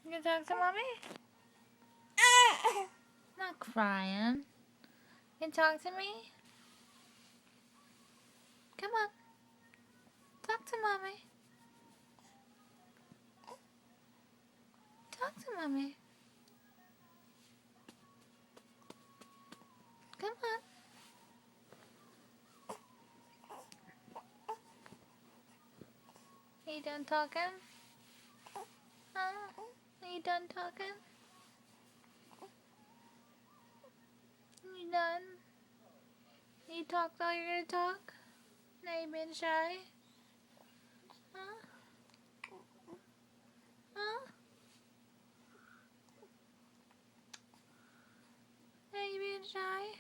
You can talk to mommy? Not crying. You can talk to me? Come on. Talk to mommy. Talk to mommy. Come on. Are you done talking? Huh? Are you done talking? You done? You talked all you're gonna talk? Now you been shy? Huh? Huh? Now you been shy?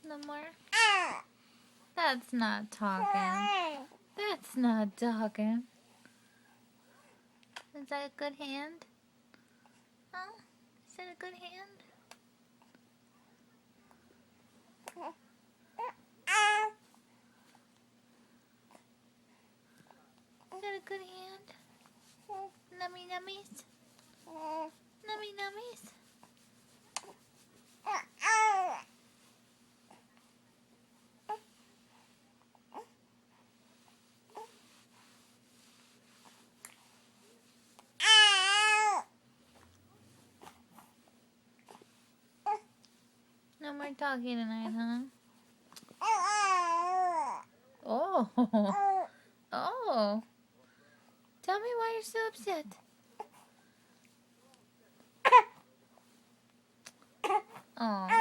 No more? That's not talking. That's not talking. Is that a good hand? Huh? Is that a good hand? Is that a good hand? Nummy nummies? Nummy nummies? No more talking tonight, huh? Oh. Oh. Tell me why you're so upset. Oh.